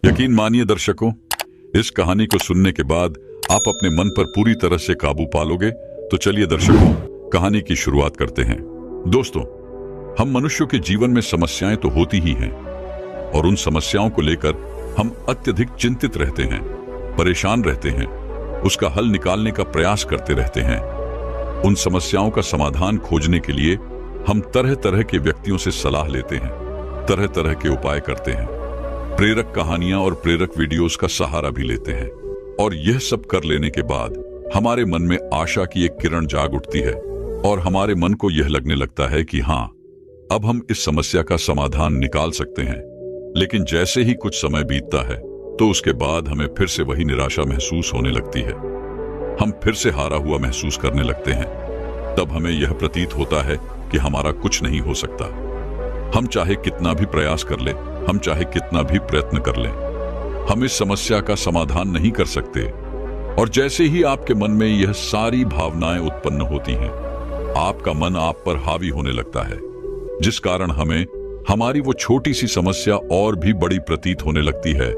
यकीन मानिए दर्शकों, इस कहानी को सुनने के बाद आप अपने मन पर पूरी तरह से काबू पा लोगे। तो चलिए दर्शकों, कहानी की शुरुआत करते हैं। दोस्तों, हम मनुष्यों के जीवन में समस्याएं तो होती ही हैं और उन समस्याओं को लेकर हम अत्यधिक चिंतित रहते हैं, परेशान रहते हैं, उसका हल निकालने का प्रयास करते रहते हैं। उन समस्याओं का समाधान खोजने के लिए हम तरह तरह के व्यक्तियों से सलाह लेते हैं, तरह तरह के उपाय करते हैं, प्रेरक कहानियां और प्रेरक वीडियोस का सहारा भी लेते हैं। और यह सब कर लेने के बाद हमारे मन में आशा की एक किरण जाग उठती है और हमारे मन को यह लगने लगता है कि हाँ, अब हम इस समस्या का समाधान निकाल सकते हैं। लेकिन जैसे ही कुछ समय बीतता है तो उसके बाद हमें फिर से वही निराशा महसूस होने लगती है। हम फिर से हारा हुआ महसूस करने लगते हैं। तब हमें यह प्रतीत होता है कि हमारा कुछ नहीं हो सकता। हम चाहे कितना भी प्रयास कर लें, हम चाहे कितना भी प्रयत्न कर लें, हम इस समस्या का समाधान नहीं कर सकते। और जैसे ही आपके मन में यह सारी भावनाएं उत्पन्न होती हैं, आपका मन आप पर हावी होने लगता है, जिस कारण हमें हमारी वो छोटी सी समस्या और भी बड़ी प्रतीत होने लगती है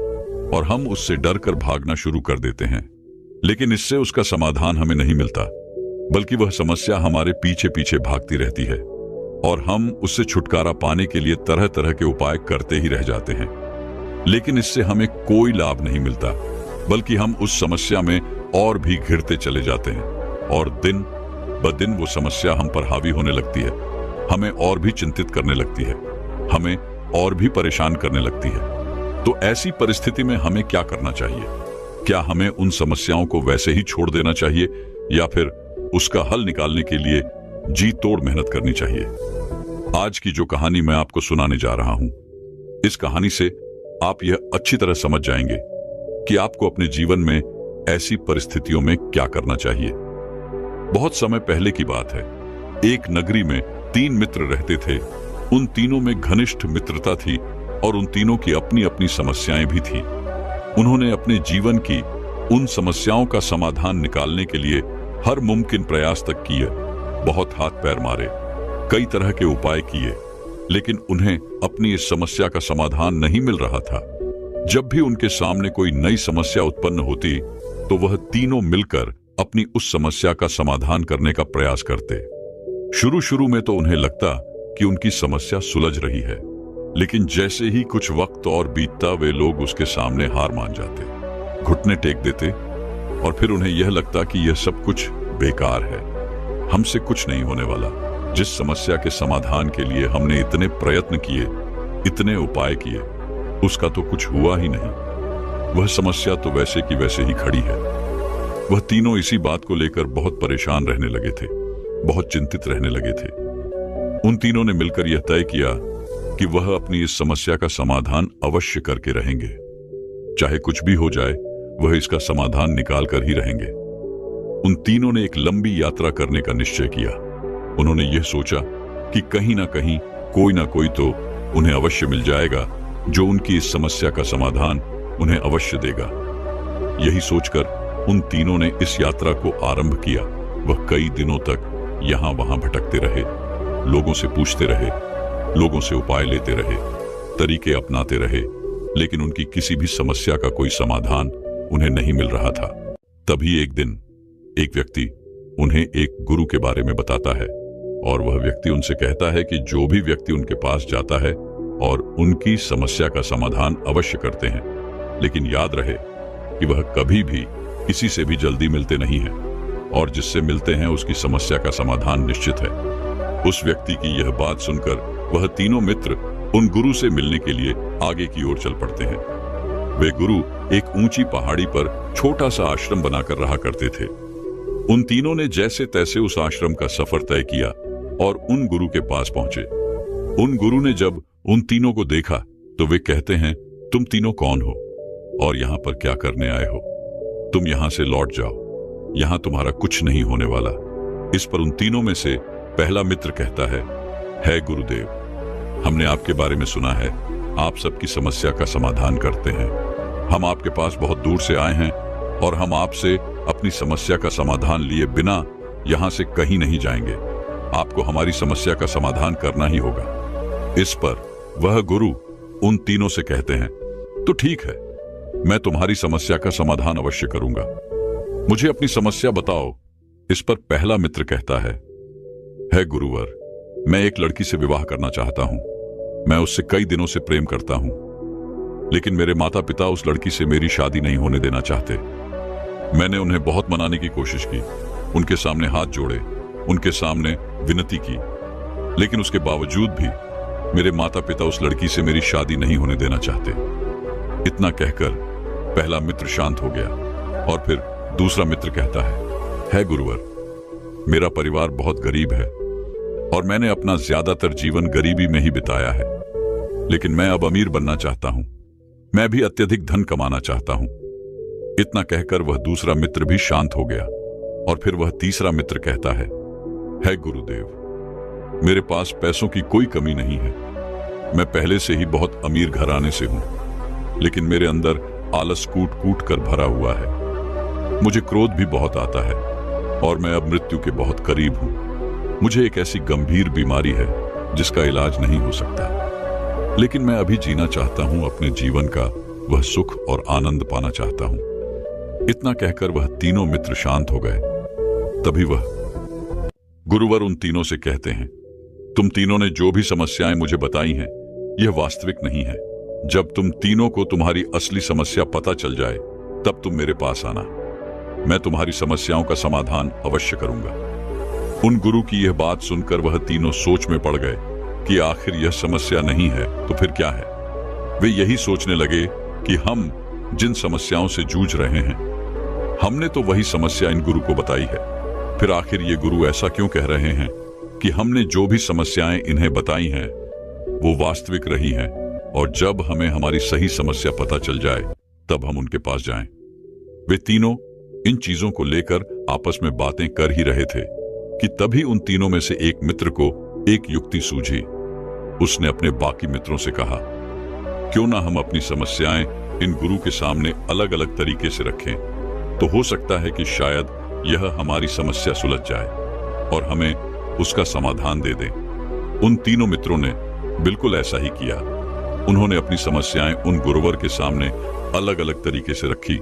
और हम उससे डरकर भागना शुरू कर देते हैं। लेकिन इससे उसका समाधान हमें नहीं मिलता, बल्कि वह समस्या हमारे पीछे पीछे भागती रहती है और हम उससे छुटकारा पाने के लिए तरह तरह के उपाय करते ही रह जाते हैं। लेकिन इससे हमें कोई लाभ नहीं मिलता, बल्कि हम उस समस्या में और भी घिरते चले जाते हैं और दिन ब दिन वो समस्या हम पर हावी होने लगती है, हमें और भी चिंतित करने लगती है, हमें और भी परेशान करने लगती है। तो ऐसी परिस्थिति में हमें क्या करना चाहिए? क्या हमें उन समस्याओं को वैसे ही छोड़ देना चाहिए या फिर उसका हल निकालने के लिए जी तोड़ मेहनत करनी चाहिए? आज की जो कहानी मैं आपको सुनाने जा रहा हूं, इस कहानी से आप यह अच्छी तरह समझ जाएंगे कि आपको अपने जीवन में ऐसी परिस्थितियों में क्या करना चाहिए। बहुत समय पहले की बात है। एक नगरी में 3 मित्र रहते थे। उन तीनों में घनिष्ठ मित्रता थी और उन तीनों की अपनी अपनी समस्याएं भी थी। उन्होंने अपने जीवन की उन समस्याओं का समाधान निकालने के लिए हर मुमकिन प्रयास तक किए, बहुत हाथ पैर मारे, कई तरह के उपाय किए, लेकिन उन्हें अपनी इस समस्या का समाधान नहीं मिल रहा था। जब भी उनके सामने कोई नई समस्या उत्पन्न होती तो वह तीनों मिलकर अपनी उस समस्या का समाधान करने का प्रयास करते। शुरू शुरू में तो उन्हें लगता कि उनकी समस्या सुलझ रही है, लेकिन जैसे ही कुछ वक्त और बीतता वे लोग उसके सामने हार मान जाते, घुटने टेक देते और फिर उन्हें यह लगता कि यह सब कुछ बेकार है, हमसे कुछ नहीं होने वाला। जिस समस्या के समाधान के लिए हमने इतने प्रयत्न किए, इतने उपाय किए, उसका तो कुछ हुआ ही नहीं। वह समस्या तो वैसे की वैसे ही खड़ी है। वह तीनों इसी बात को लेकर बहुत परेशान रहने लगे थे, बहुत चिंतित रहने लगे थे। उन तीनों ने मिलकर यह तय किया कि वह अपनी इस समस्या का समाधान अवश्य करके रहेंगे। चाहे कुछ भी हो जाए, वह इसका समाधान निकाल कर ही रहेंगे। उन तीनों ने एक लंबी यात्रा करने का निश्चय किया। उन्होंने यह सोचा कि कहीं ना कहीं कोई ना कोई तो उन्हें अवश्य मिल जाएगा जो उनकी इस समस्या का समाधान उन्हें अवश्य देगा। यही सोचकर उन तीनों ने इस यात्रा को आरंभ किया। वह कई दिनों तक यहां वहां भटकते रहे, लोगों से पूछते रहे, लोगों से उपाय लेते रहे, तरीके अपनाते रहे, लेकिन उनकी किसी भी समस्या का कोई समाधान उन्हें नहीं मिल रहा था। तभी एक दिन एक व्यक्ति उन्हें एक गुरु के बारे में बताता है और वह व्यक्ति उनसे कहता है कि जो भी व्यक्ति उनके पास जाता है और उनकी समस्या का समाधान अवश्य करते हैं, लेकिन याद रहे कि वह कभी भी किसी से भी जल्दी मिलते नहीं हैं और जिससे मिलते हैं उसकी समस्या का समाधान निश्चित है। उस व्यक्ति की यह बात सुनकर वह तीनों मित्र उन गुरु से मिलने के लिए आगे की ओर चल पड़ते हैं। वे गुरु एक ऊंची पहाड़ी पर छोटा सा आश्रम बनाकर रहा करते थे। उन तीनों ने जैसे तैसे उस आश्रम का सफर तय किया और उन गुरु के पास पहुंचे। उन गुरु ने जब उन तीनों को देखा तो वे कहते हैं, तुम तीनों कौन हो और यहाँ पर क्या करने आए हो? तुम यहाँ से लौट जाओ, यहाँ तुम्हारा कुछ नहीं होने वाला। इस पर उन तीनों में से पहला मित्र कहता है गुरुदेव, हमने आपके बारे में सुना है, आप सबकी समस्या का समाधान करते हैं। हम आपके पास बहुत दूर से आए हैं और हम आपसे अपनी समस्या का समाधान लिए बिना यहां से कहीं नहीं जाएंगे। आपको हमारी समस्या का समाधान करना ही होगा। इस पर वह गुरु उन तीनों से कहते हैं, तो ठीक है, मैं तुम्हारी समस्या का समाधान अवश्य करूंगा। मुझे अपनी समस्या बताओ। इस पर पहला मित्र कहता है गुरुवर, मैं एक लड़की से विवाह करना चाहता हूं। मैं उससे कई दिनों से प्रेम करता हूं, लेकिन मेरे माता पिता उस लड़की से मेरी शादी नहीं होने देना चाहते। मैंने उन्हें बहुत मनाने की कोशिश की, उनके सामने हाथ जोड़े, उनके सामने विनती की, लेकिन उसके बावजूद भी मेरे माता पिता उस लड़की से मेरी शादी नहीं होने देना चाहते। इतना कहकर पहला मित्र शांत हो गया और फिर दूसरा मित्र कहता है गुरुवर, मेरा परिवार बहुत गरीब है और मैंने अपना ज्यादातर जीवन गरीबी में ही बिताया है, लेकिन मैं अब अमीर बनना चाहता हूं। मैं भी अत्यधिक धन कमाना चाहता हूं। इतना कहकर वह दूसरा मित्र भी शांत हो गया और फिर वह तीसरा मित्र कहता है गुरुदेव, मेरे पास पैसों की कोई कमी नहीं है। मैं पहले से ही बहुत अमीर घराने से हूं, लेकिन मेरे अंदर आलस कूट कूट कर भरा हुआ है। मुझे क्रोध भी बहुत आता है और मैं अब मृत्यु के बहुत करीब हूं। मुझे एक ऐसी गंभीर बीमारी है जिसका इलाज नहीं हो सकता, लेकिन मैं अभी जीना चाहता हूं अपने जीवन का वह सुख और आनंद पाना चाहता हूं। इतना कहकर वह तीनों मित्र शांत हो गए। तभी वह गुरुवर उन तीनों से कहते हैं, तुम तीनों ने जो भी समस्याएं मुझे बताई हैं, यह वास्तविक नहीं है। जब तुम तीनों को तुम्हारी असली समस्या पता चल जाए, तब तुम मेरे पास आना। मैं तुम्हारी समस्याओं का समाधान अवश्य करूंगा। उन गुरु की यह बात सुनकर वह तीनों सोच में पड़ गए कि आखिर यह समस्या नहीं है तो फिर क्या है। वे यही सोचने लगे कि हम जिन समस्याओं से जूझ रहे हैं, हमने तो वही समस्या इन गुरु को बताई है। फिर आखिर ये गुरु ऐसा क्यों कह रहे हैं कि हमने जो भी समस्याएं इन्हें बताई हैं वो वास्तविक रही हैं, और जब हमें हमारी सही समस्या पता चल जाए तब हम उनके पास जाएं। वे तीनों इन चीजों को लेकर आपस में बातें कर ही रहे थे कि तभी उन तीनों में से एक मित्र को एक युक्ति सूझी। उसने अपने बाकी मित्रों से कहा, क्यों ना हम अपनी समस्याएं इन गुरु के सामने अलग अलग तरीके से रखें, तो हो सकता है कि शायद यह हमारी समस्या सुलझ जाए और हमें उसका समाधान दे दे। उन तीनों मित्रों ने बिल्कुल ऐसा ही किया। उन्होंने अपनी समस्याएं उन गुरुवर के सामने अलग अलग तरीके से रखी,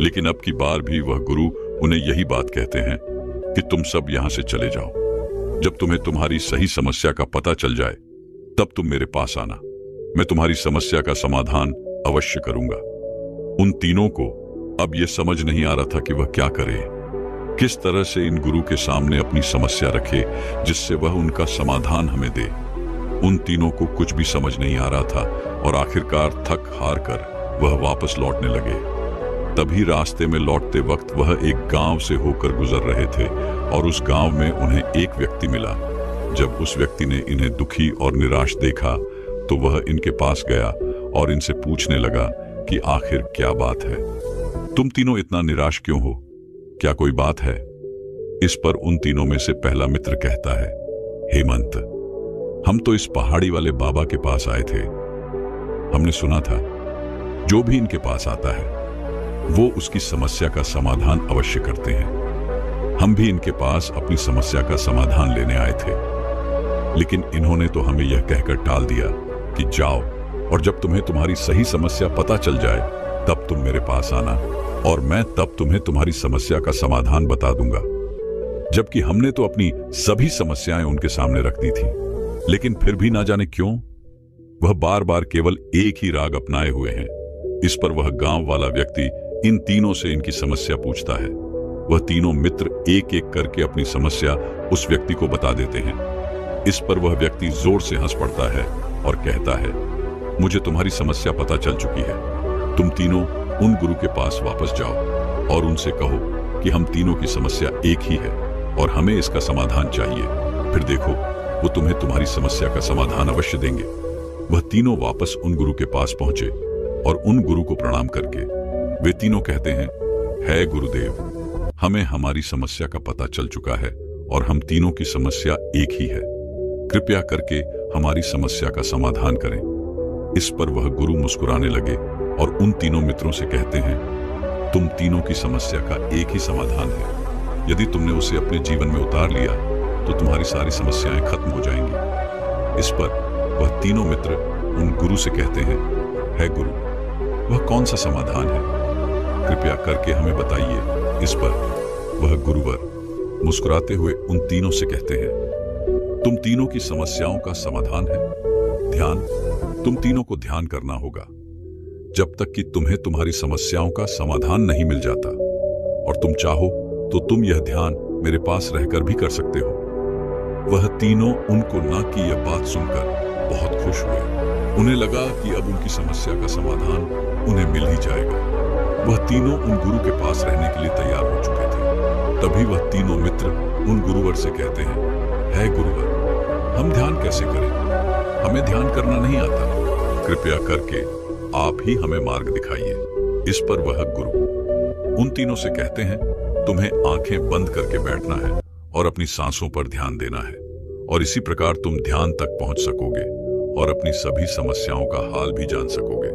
लेकिन अब की बार भी वह गुरु उन्हें यही बात कहते हैं कि तुम सब यहां से चले जाओ। जब तुम्हें तुम्हारी सही समस्या का पता चल जाए तब तुम मेरे पास आना। मैं तुम्हारी समस्या का समाधान अवश्य करूंगा। उन तीनों को अब यह समझ नहीं आ रहा था कि वह क्या करे, किस तरह से इन गुरु के सामने अपनी समस्या रखे जिससे वह उनका समाधान हमें दे। उन तीनों को कुछ भी समझ नहीं आ रहा था और आखिरकार थक हार कर वह वापस लौटने लगे। तभी रास्ते में लौटते वक्त वह एक गांव से होकर गुजर रहे थे और उस गांव में उन्हें एक व्यक्ति मिला। जब उस व्यक्ति ने इन्हें दुखी और निराश देखा तो वह इनके पास गया और इनसे पूछने लगा कि आखिर क्या बात है, तुम तीनों इतना निराश क्यों हो, क्या कोई बात है। इस पर उन तीनों में से पहला मित्र कहता है, हेमंत, हम तो इस पहाड़ी वाले बाबा के पास आए थे। हमने सुना था जो भी इनके पास आता है वो उसकी समस्या का समाधान अवश्य करते हैं। हम भी इनके पास अपनी समस्या का समाधान लेने आए थे, लेकिन इन्होंने तो हमें यह कहकर टाल दिया कि जाओ और जब तुम्हें तुम्हारी सही समस्या पता चल जाए तब तुम मेरे पास आना और मैं तब तुम्हें तुम्हारी समस्या का समाधान बता दूंगा। जबकि हमने तो अपनी सभी समस्याएं उनके सामने रख दी थी, लेकिन फिर भी ना जाने क्यों वह बार बार केवल एक ही राग अपनाए हुए हैं। इस पर वह गांव वाला व्यक्ति इन तीनों से इनकी समस्या पूछता है। वह तीनों मित्र एक एक करके अपनी समस्या उस व्यक्ति को बता देते हैं। इस पर वह व्यक्ति जोर से हंस पड़ता है और कहता है, मुझे तुम्हारी समस्या पता चल चुकी है। तुम तीनों उन गुरु के पास वापस जाओ और उनसे कहो कि हम तीनों की समस्या एक ही है और हमें इसका समाधान चाहिए। फिर देखो वो तुम्हें तुम्हारी समस्या का समाधान अवश्य देंगे। वह तीनों वापस उन गुरु के पास पहुंचे और उन गुरु को प्रणाम करके वे तीनों कहते हैं, है गुरुदेव, हमें हमारी समस्या का पता चल चुका है और हम तीनों की समस्या एक ही है। कृपया करके हमारी समस्या का समाधान करें। इस पर वह गुरु मुस्कुराने लगे और उन तीनों मित्रों से कहते हैं, तुम तीनों की समस्या का एक ही समाधान है। यदि तुमने उसे अपने जीवन में उतार लिया तो तुम्हारी सारी समस्याएं खत्म हो जाएंगी। इस पर वह तीनों मित्र उन गुरु से कहते हैं, है गुरु, वह कौन सा समाधान है? कृपया करके हमें बताइए। इस पर वह गुरुवर मुस्कुराते हुए उन तीनों से कहते हैं, तुम तीनों की समस्याओं का समाधान है ध्यान। तुम तीनों को ध्यान करना होगा जब तक कि तुम्हें तुम्हारी समस्याओं का समाधान नहीं मिल जाता, और तुम चाहो तो तुम यह ध्यान मेरे पास रहकर भी कर सकते हो। वह तीनों उनको ना की यह बात सुनकर बहुत खुश हुए। उन्हें लगा कि अब उनकी समस्या का समाधान उन्हें मिल ही जाएगा। वह तीनों उन गुरु के पास रहने के लिए तैयार हो चुके थे। तभी वह तीनों मित्र उन गुरुवर से कहते हैं, है गुरुवर, हम ध्यान कैसे करें? हमें ध्यान करना नहीं आता। कृपया करके आप ही हमें मार्ग दिखाइए। इस पर वह गुरु उन तीनों से कहते हैं, तुम्हें आंखें बंद करके बैठना है और अपनी सांसों पर ध्यान देना है, और इसी प्रकार तुम ध्यान तक पहुंच सकोगे और अपनी सभी समस्याओं का हाल भी जान सकोगे।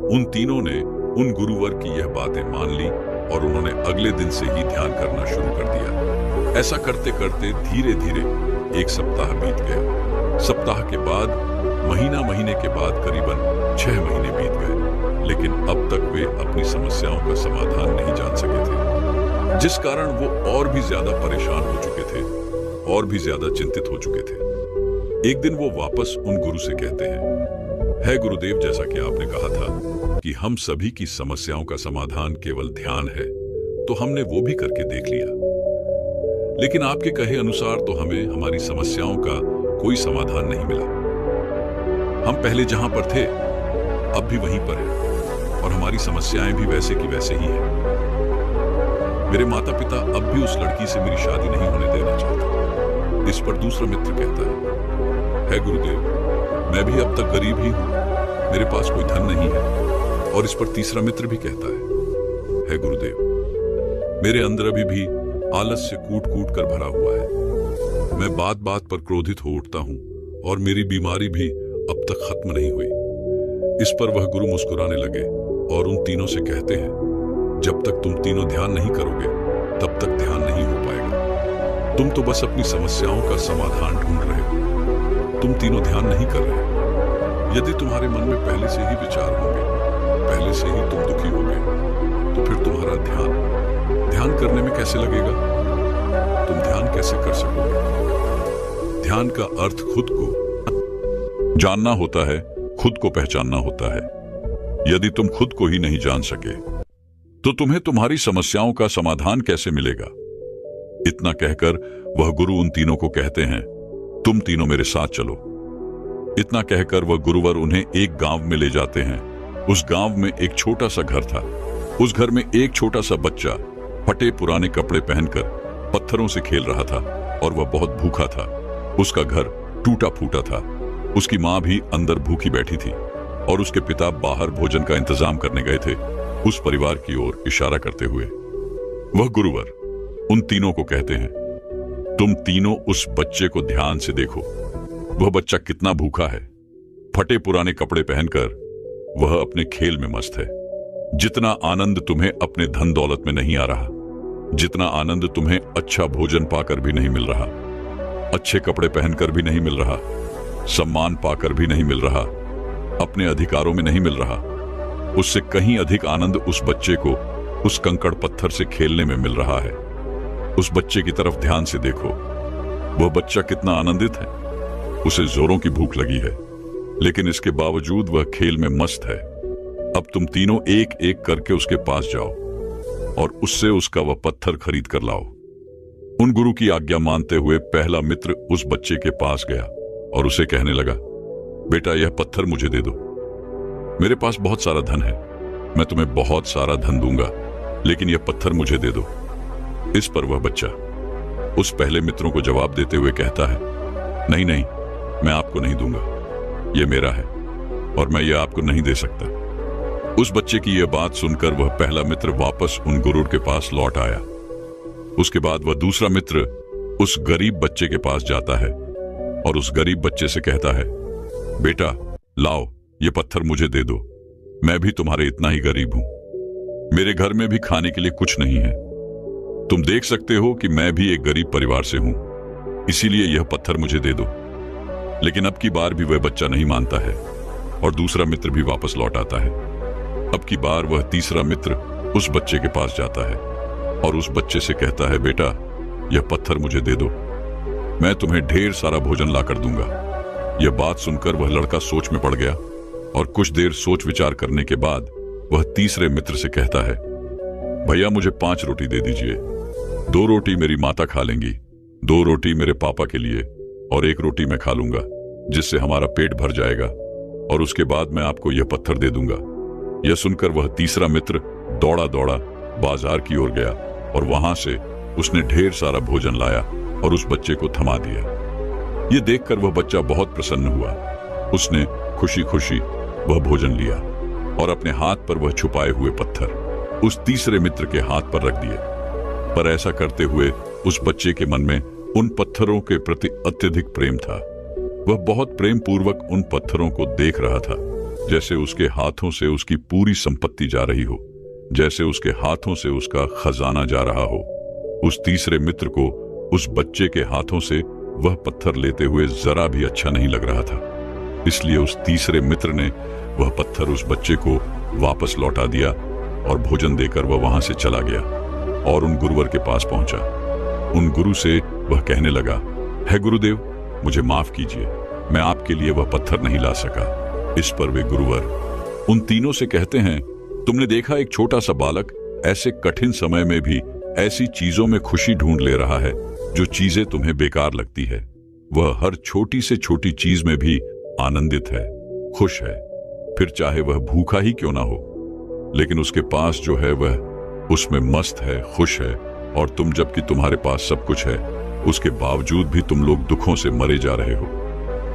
उन तीनों ने उन गुरुवर की यह बातें मान ली और उन्होंने अगले दिन से ही ध्यान करना शुरू कर दिया। ऐसा करते करते धीरे धीरे एक सप्ताह बीत गया। सप्ताह के बाद महीने के बाद करीबन 6 महीने बीत गए, लेकिन अब तक वे अपनी समस्याओं का समाधान नहीं जान सके थे, जिस कारण वो और भी ज्यादा परेशान हो चुके थे और भी ज्यादा चिंतित हो चुके थे। एक दिन वो वापस उन गुरु से कहते हैं, है गुरुदेव, जैसा कि आपने कहा था कि हम सभी की समस्याओं का समाधान केवल ध्यान है, तो हमने वो भी करके देख लिया, लेकिन आपके कहे अनुसार तो हमें हमारी समस्याओं का कोई समाधान नहीं मिला। हम पहले जहां पर थे अब भी वहीं पर हैं, और हमारी समस्याएं भी वैसे की वैसे ही हैं। मेरे माता पिता अब भी उस लड़की से मेरी शादी नहीं होने देना चाहते। इस पर दूसरा मित्र कहता है गुरुदेव, मैं भी अब तक गरीब ही हूं, मेरे पास कोई धन नहीं है। और इस पर तीसरा मित्र भी कहता है गुरुदेव, मेरे अंदर अभी भी आलस से कूट कूट कर भरा हुआ है। मैं बात बात पर क्रोधित हो उठता हूं और मेरी बीमारी भी अब तक खत्म नहीं हुई। इस पर वह गुरु मुस्कुराने लगे और उन तीनों से कहते हैं, जब तक तुम तीनों ध्यान नहीं करोगे तब तक ध्यान नहीं हो पाएगा। तुम तो बस अपनी समस्याओं का समाधान ढूंढ रहे हो, तुम तीनों ध्यान नहीं कर रहे। यदि तुम्हारे मन में पहले से ही विचार होंगे, पहले से ही तुम दुखी होगे, तो फिर तुम्हारा ध्यान करने में कैसे लगेगा? तुम ध्यान कैसे कर सकोगे? ध्यान का अर्थ खुद को जानना होता है, खुद को पहचानना होता है। यदि तुम खुद को ही नहीं जान सके तो तुम्हें तुम्हारी समस्याओं का समाधान कैसे मिलेगा? इतना कहकर वह गुरु उन तीनों को कहते हैं, तुम तीनों मेरे साथ चलो। इतना कहकर वह गुरुवर उन्हें एक गांव में ले जाते हैं। उस गांव में एक छोटा सा घर था। उस घर में एक छोटा सा बच्चा फटे पुराने कपड़े पहनकर पत्थरों से खेल रहा था और वह बहुत भूखा था। उसका घर टूटा फूटा था। उसकी मां भी अंदर भूखी बैठी थी और उसके पिता बाहर भोजन का इंतजाम करने गए थे, उस परिवार की ओर इशारा करते हुए। वह गुरुवर उन तीनों को कहते हैं, तुम तीनों उस बच्चे को ध्यान से देखो। वह बच्चा कितना भूखा है। फटे पुराने कपड़े पहनकर वह अपने खेल में मस्त है। जितना आनंद तुम्हें अपने धन दौलत में नहीं आ रहा, जितना आनंद तुम्हें अच्छा भोजन पाकर भी नहीं मिल रहा, अच्छे कपड़े पहनकर भी नहीं मिल रहा, सम्मान पाकर भी नहीं मिल रहा, अपने अधिकारों में नहीं मिल रहा, उससे कहीं अधिक आनंद उस बच्चे को उस कंकड़ पत्थर से खेलने में मिल रहा है। उस बच्चे की तरफ ध्यान से देखो। वह बच्चा कितना आनंदित है। उसे जोरों की भूख लगी है, लेकिन इसके बावजूद वह खेल में मस्त है। अब तुम तीनों एक एक करके उसके पास जाओ और उससे उसका वह पत्थर खरीद कर लाओ। उन गुरु की आज्ञा मानते हुए पहला मित्र उस बच्चे के पास गया और उसे कहने लगा, बेटा यह पत्थर मुझे दे दो। मेरे पास बहुत सारा धन है, मैं तुम्हें बहुत सारा धन दूंगा, लेकिन यह पत्थर मुझे दे दो। इस पर वह बच्चा उस पहले मित्रों को जवाब देते हुए कहता है, नहीं नहीं, मैं आपको नहीं दूंगा, यह मेरा है और मैं यह आपको नहीं दे सकता। उस बच्चे की यह बात सुनकर वह पहला मित्र वापस उन गुरु के पास लौट आया। उसके बाद वह दूसरा मित्र उस गरीब बच्चे के पास जाता है और उस गरीब बच्चे से कहता है, बेटा लाओ, ये पत्थर मुझे दे दो, मैं भी तुम्हारे इतना ही गरीब हूं, मेरे घर में भी खाने के लिए कुछ नहीं है। तुम देख सकते हो कि मैं भी एक गरीब परिवार से हूं, इसीलिए यह पत्थर मुझे दे दो। लेकिन अब की बार भी वह बच्चा नहीं मानता है और दूसरा मित्र भी वापस लौट आता है। अब की बार वह तीसरा मित्र उस बच्चे के पास जाता है और उस बच्चे से कहता है, बेटा यह पत्थर मुझे दे दो, मैं तुम्हें ढेर सारा भोजन लाकर दूंगा। यह बात सुनकर वह लड़का सोच में पड़ गया और कुछ देर सोच विचार करने के बाद वह तीसरे मित्र से कहता है, भैया मुझे 5 रोटी दे दीजिए। 2 रोटी मेरी माता खा लेंगी, 2 रोटी मेरे पापा के लिए और 1 रोटी मैं खा लूंगा, जिससे हमारा पेट भर जाएगा और उसके बाद मैं आपको यह पत्थर दे दूंगा। यह सुनकर वह तीसरा मित्र दौड़ा दौड़ा बाजार की ओर गया और वहां से उसने ढेर सारा भोजन लाया और उस बच्चे को थमा दिया। यह देखकर वह बच्चा बहुत प्रसन्न हुआ। उसने खुशी खुशी वह भोजन लिया और अपने हाथ पर वह छुपाए हुए पत्थर उस तीसरे मित्र के हाथ पर रख दिए। पर ऐसा करते हुए उस बच्चे के मन में उन पत्थरों के प्रति अत्यधिक प्रेम था। वह बहुत प्रेम पूर्वक उन पत्थरों को देख रहा था, जैसे उसके हाथों से उसकी पूरी संपत्ति जा रही हो, जैसे उसके हाथों से उसका खजाना जा रहा हो। उस तीसरे मित्र को उस बच्चे के हाथों से वह पत्थर लेते हुए जरा भी अच्छा नहीं लग रहा था। इसलिए उस तीसरे मित्र ने वह पत्थर उस बच्चे को वापस लौटा दिया और भोजन देकर वह वहां से चला गया और उन गुरुवर के पास पहुंचा। उन गुरु से वह कहने लगा, है गुरुदेव, मुझे माफ कीजिए, मैं आपके लिए वह पत्थर नहीं ला सका। इस पर वे गुरुवर उन तीनों से कहते हैं, तुमने देखा एक छोटा सा बालक ऐसे कठिन समय में भी ऐसी चीजों में खुशी ढूंढ ले रहा है जो चीजें तुम्हें बेकार लगती है। वह हर छोटी से छोटी चीज में भी आनंदित है, खुश है, फिर चाहे वह भूखा ही क्यों ना हो, लेकिन उसके पास जो है वह उसमें मस्त है, खुश है। और तुम, जबकि तुम्हारे पास सब कुछ है, उसके बावजूद भी तुम लोग दुखों से मरे जा रहे हो।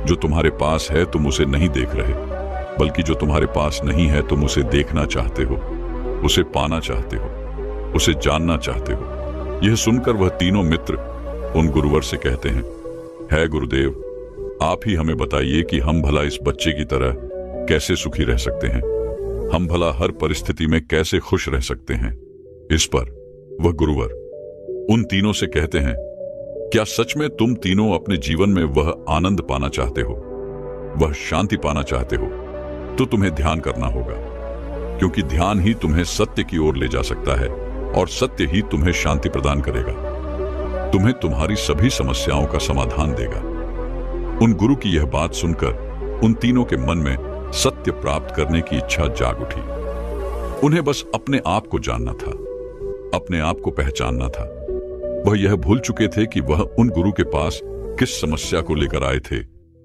जो तुम्हारे पास है तुम उसे नहीं देख रहे, बल्कि जो तुम्हारे पास नहीं है तुम उसे देखना चाहते हो, उसे पाना चाहते हो, उसे जानना चाहते हो। यह सुनकर वह तीनों मित्र उन गुरुवर से कहते हैं, है गुरुदेव, आप ही हमें बताइए कि हम भला इस बच्चे की तरह कैसे सुखी रह सकते हैं, हम भला हर परिस्थिति में कैसे खुश रह सकते हैं। इस पर वह गुरुवर उन तीनों से कहते हैं, क्या सच में तुम तीनों अपने जीवन में वह आनंद पाना चाहते हो, वह शांति पाना चाहते हो, तो तुम्हें ध्यान करना होगा, क्योंकि ध्यान ही तुम्हें सत्य की ओर ले जा सकता है और सत्य ही तुम्हें शांति प्रदान करेगा, तुम्हें तुम्हारी सभी समस्याओं का समाधान देगा। उन गुरु की यह बात सुनकर उन तीनों के मन में सत्य प्राप्त करने की इच्छा जाग उठी। उन्हें बस अपने आप को जानना था, अपने आप को पहचानना था। वह यह भूल चुके थे कि वह उन गुरु के पास किस समस्या को लेकर आए थे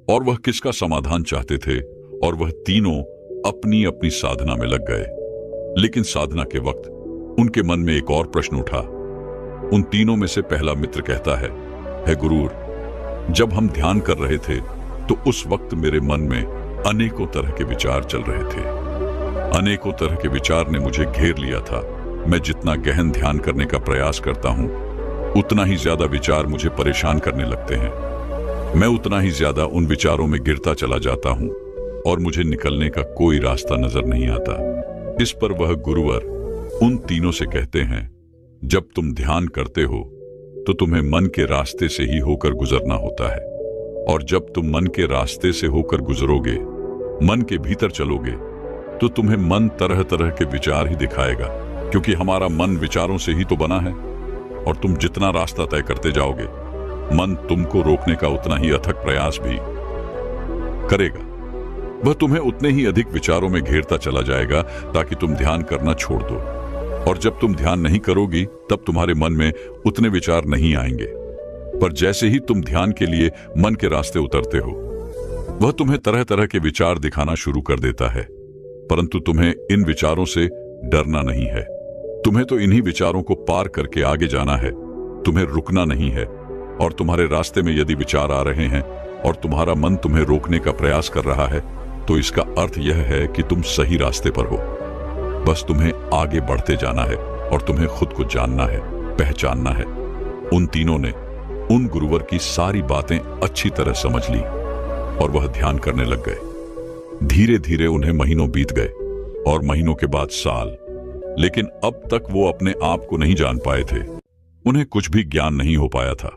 और वह किसका समाधान चाहते थे, और वह तीनों अपनी अपनी साधना में लग गए। लेकिन साधना के वक्त उनके मन में एक और प्रश्न उठा। उन तीनों में से पहला मित्र कहता है गुरुर, जब हम ध्यान कर रहे थे तो उस वक्त मेरे मन में अनेकों तरह के विचार चल रहे थे। अनेकों तरह के विचार ने मुझे घेर लिया था। मैं जितना गहन ध्यान करने का प्रयास करता हूं, उतना ही ज्यादा विचार मुझे परेशान करने लगते हैं। मैं उतना ही ज्यादा उन विचारों में गिरता चला जाता हूं और मुझे निकलने का कोई रास्ता नजर नहीं आता। इस पर वह गुरुवर उन तीनों से कहते हैं, जब तुम ध्यान करते हो तो तुम्हें मन के रास्ते से ही होकर गुजरना होता है, और जब तुम मन के रास्ते से होकर गुजरोगे, मन के भीतर चलोगे, तो तुम्हें मन तरह तरह के विचार ही दिखाएगा, क्योंकि हमारा मन विचारों से ही तो बना है। और तुम जितना रास्ता तय करते जाओगे, मन तुमको रोकने का उतना ही अथक प्रयास भी करेगा। वह तुम्हें उतने ही अधिक विचारों में घेरता चला जाएगा ताकि तुम ध्यान करना छोड़ दो। और जब तुम ध्यान नहीं करोगी तब तुम्हारे मन में उतने विचार नहीं आएंगे। पर जैसे ही तुम ध्यान के लिए मन के रास्ते उतरते हो, वह तुम्हें तरह तरह के विचार दिखाना शुरू कर देता है। परंतु तुम्हें इन विचारों से डरना नहीं है। तुम्हें तो इन्हीं विचारों को पार करके आगे जाना है, तुम्हें रुकना नहीं है। और तुम्हारे रास्ते में यदि विचार आ रहे हैं और तुम्हारा मन तुम्हें रोकने का प्रयास कर रहा है, तो इसका अर्थ यह है कि तुम सही रास्ते पर हो। बस तुम्हें आगे बढ़ते जाना है और तुम्हें खुद को जानना है, पहचानना है। उन तीनों ने उन गुरुवर की सारी बातें अच्छी तरह समझ ली और वह ध्यान करने लग गए। धीरे धीरे उन्हें महीनों बीत गए और महीनों के बाद साल। लेकिन अब तक वो अपने आप को नहीं जान पाए थे। उन्हें कुछ भी ज्ञान नहीं हो पाया था।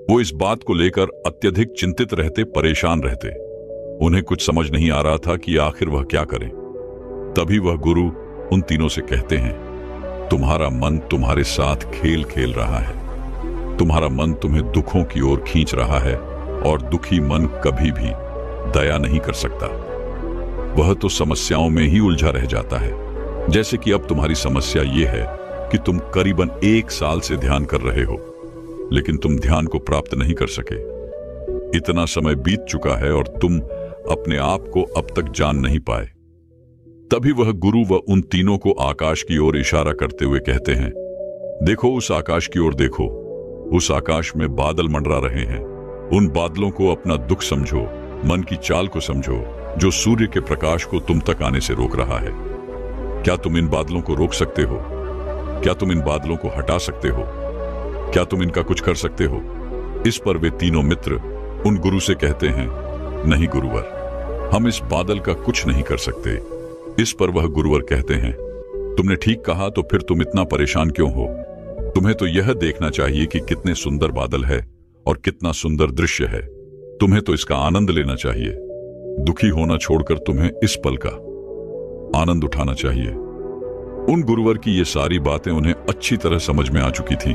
वो इस बात को लेकर अत्यधिक चिंतित रहते, परेशान रहते। उन्हें कुछ समझ नहीं आ रहा था कि आखिर वह क्या करें। तभी वह गुरु उन तीनों से कहते हैं, तुम्हारा मन तुम्हारे साथ खेल खेल रहा है। तुम्हारा मन तुम्हें दुखों की ओर खींच रहा है और दुखी मन कभी भी दया नहीं कर सकता। वह तो समस्याओं में ही उलझा रह जाता है। जैसे कि अब तुम्हारी समस्या यह है कि तुम करीबन 1 साल से ध्यान कर रहे हो, लेकिन तुम ध्यान को प्राप्त नहीं कर सके। इतना समय बीत चुका है और तुम अपने आप को अब तक जान नहीं पाए। तभी वह गुरु व उन तीनों को आकाश की ओर इशारा करते हुए कहते हैं, देखो उस आकाश की ओर देखो। उस आकाश में बादल मंडरा रहे हैं। उन बादलों को अपना दुख समझो, मन की चाल को समझो, जो सूर्य के प्रकाश को तुम तक आने से रोक रहा है। क्या तुम इन बादलों को रोक सकते हो? क्या तुम इन बादलों को हटा सकते हो? क्या तुम इनका कुछ कर सकते हो? इस पर वे तीनों मित्र उन गुरु से कहते हैं, नहीं गुरुवर, हम इस बादल का कुछ नहीं कर सकते। इस पर वह गुरुवर कहते हैं, तुमने ठीक कहा, तो फिर तुम इतना परेशान क्यों हो? तुम्हें तो यह देखना चाहिए कि कितने सुंदर बादल है और कितना सुंदर दृश्य है। तुम्हें तो इसका आनंद लेना चाहिए। दुखी होना छोड़कर तुम्हें इस पल का आनंद उठाना चाहिए। उन गुरुवर की ये सारी बातें उन्हें अच्छी तरह समझ में आ चुकी थी।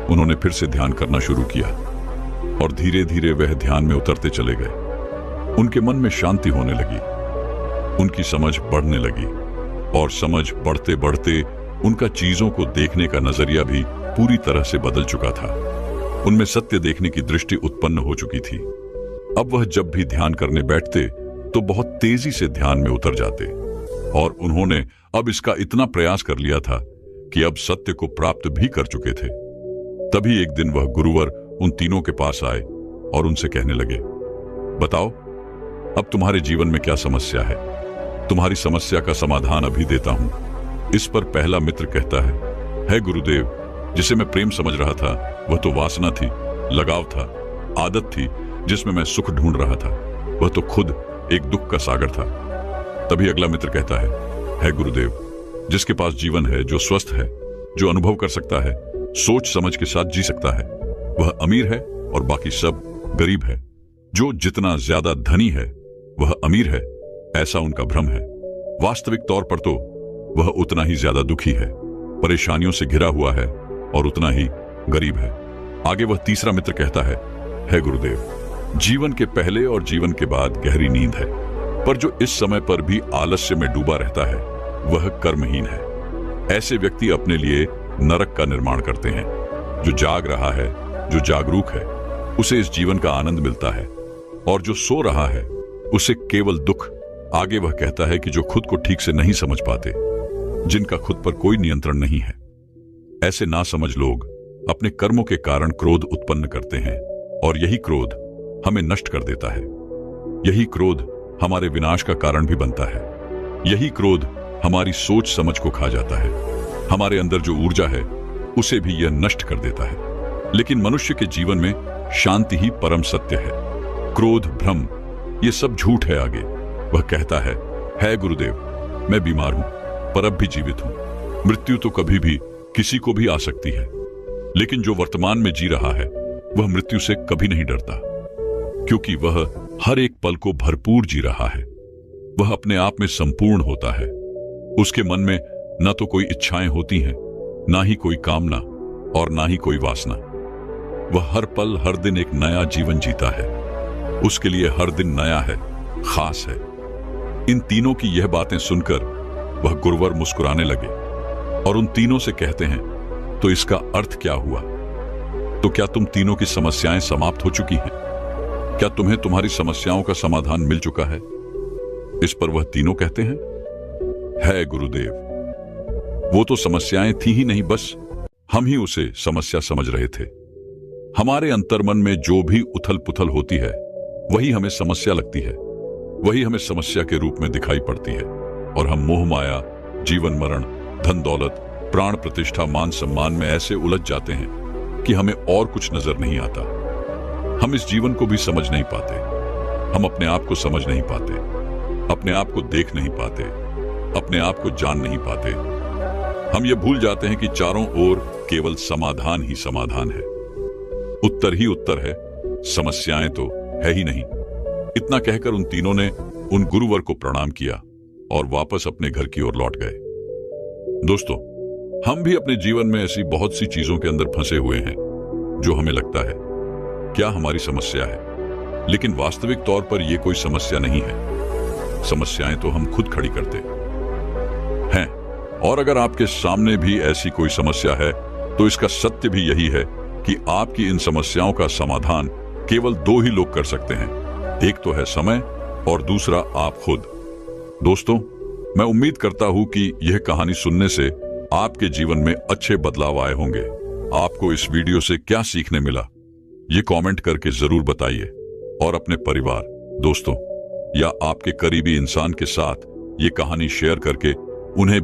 उन्होंने फिर से ध्यान करना शुरू किया और धीरे धीरे वह ध्यान में उतरते चले गए। उनके मन में शांति होने लगी, उनकी समझ बढ़ने लगी और समझ बढ़ते बढ़ते उनका चीजों को देखने का नजरिया भी पूरी तरह से बदल चुका था। उनमें सत्य देखने की दृष्टि उत्पन्न हो चुकी थी। अब वह जब भी ध्यान करने बैठते तो बहुत तेजी से ध्यान में उतर जाते और उन्होंने अब इसका इतना प्रयास कर लिया था कि अब सत्य को प्राप्त भी कर चुके थे। तभी एक दिन वह गुरुवर उन तीनों के पास आए और उनसे कहने लगे, बताओ अब तुम्हारे जीवन में क्या समस्या है? तुम्हारी समस्या का समाधान अभी देता हूं। इस पर पहला मित्र कहता है गुरुदेव, जिसे मैं प्रेम समझ रहा था वह तो वासना थी, लगाव था, आदत थी जिसमें मैं सुख ढूंढ रहा था। वह तो खुद एक दुख का सागर था। तभी अगला मित्र कहता है गुरुदेव, जिसके पास जीवन है, जो स्वस्थ है, जो अनुभव कर सकता है, सोच समझ के साथ जी सकता है, वह अमीर है और बाकी सब गरीब है। जो जितना ज्यादा धनी है वह अमीर है, ऐसा उनका भ्रम है। वास्तविक तौर पर तो वह उतना ही ज्यादा दुखी है, परेशानियों से घिरा हुआ है और उतना ही गरीब है। आगे वह तीसरा मित्र कहता है गुरुदेव, जीवन के पहले और जीवन के बाद गहरी नींद है, पर जो इस समय पर भी आलस्य में डूबा रहता है वह कर्महीन है। ऐसे व्यक्ति अपने लिए नरक का निर्माण करते हैं। जो जाग रहा है, जो जागरूक है, उसे इस जीवन का आनंद मिलता है, और जो सो रहा है उसे केवल दुख। आगे वह कहता है कि जो खुद को ठीक से नहीं समझ पाते, जिनका खुद पर कोई नियंत्रण नहीं है, ऐसे नासमझ लोग अपने कर्मों के कारण क्रोध उत्पन्न करते हैं और यही क्रोध हमें नष्ट कर देता है। यही क्रोध हमारे विनाश का कारण भी बनता है। यही क्रोध हमारी सोच समझ को खा जाता है। हमारे अंदर जो ऊर्जा है उसे भी यह नष्ट कर देता है। लेकिन मनुष्य के जीवन में शांति ही परम सत्य है। क्रोध, भ्रम, ये सब झूठ है। आगे वह कहता है गुरुदेव, मैं बीमार हूं पर अब भी जीवित हूं। मृत्यु तो कभी भी किसी को भी आ सकती है, लेकिन जो वर्तमान में जी रहा है वह मृत्यु से कभी नहीं डरता, क्योंकि वह हर एक पल को भरपूर जी रहा है। वह अपने आप में संपूर्ण होता है। उसके मन में न तो कोई इच्छाएं होती हैं, ना ही कोई कामना और ना ही कोई वासना। वह हर पल हर दिन एक नया जीवन जीता है। उसके लिए हर दिन नया है, खास है। इन तीनों की यह बातें सुनकर वह गुरुवर मुस्कुराने लगे और उन तीनों से कहते हैं, तो इसका अर्थ क्या हुआ? तो क्या तुम तीनों की समस्याएं समाप्त हो चुकी हैं? क्या तुम्हें तुम्हारी समस्याओं का समाधान मिल चुका है? इस पर वह तीनों कहते हैं गुरुदेव, वो तो समस्याएं थी ही नहीं, बस हम ही उसे समस्या समझ रहे थे। हमारे अंतर्मन में जो भी उथल पुथल होती है वही हमें समस्या लगती है, वही हमें समस्या के रूप में दिखाई पड़ती है, और हम मोह माया, जीवन मरण, धन दौलत, प्राण प्रतिष्ठा, मान सम्मान में ऐसे उलझ जाते हैं कि हमें और कुछ नजर नहीं आता। हम इस जीवन को भी समझ नहीं पाते, हम अपने आप को समझ नहीं पाते, अपने आप को देख नहीं पाते, अपने आप को जान नहीं पाते। हम ये भूल जाते हैं कि चारों ओर केवल समाधान ही समाधान है, उत्तर ही उत्तर है, समस्याएं तो है ही नहीं। इतना कहकर उन तीनों ने उन गुरुवर को प्रणाम किया और वापस अपने घर की ओर लौट गए। दोस्तों, हम भी अपने जीवन में ऐसी बहुत सी चीजों के अंदर फंसे हुए हैं जो हमें लगता है क्या हमारी समस्या है, लेकिन वास्तविक तौर पर यह कोई समस्या नहीं है। समस्याएं तो हम खुद खड़ी करते हैं। और अगर आपके सामने भी ऐसी कोई समस्या है तो इसका सत्य भी यही है कि आपकी इन समस्याओं का समाधान केवल दो ही लोग कर सकते हैं। एक तो है समय और दूसरा आप खुद। दोस्तों, मैं उम्मीद करता हूं कि यह कहानी सुनने से आपके जीवन में अच्छे बदलाव आए होंगे। आपको इस वीडियो से क्या सीखने मिला, ये कमेंट करके जरूर बताइए और अपने परिवार, दोस्तों या आपके करीबी इंसान के साथ ये कहानी शेयर करके उन्हें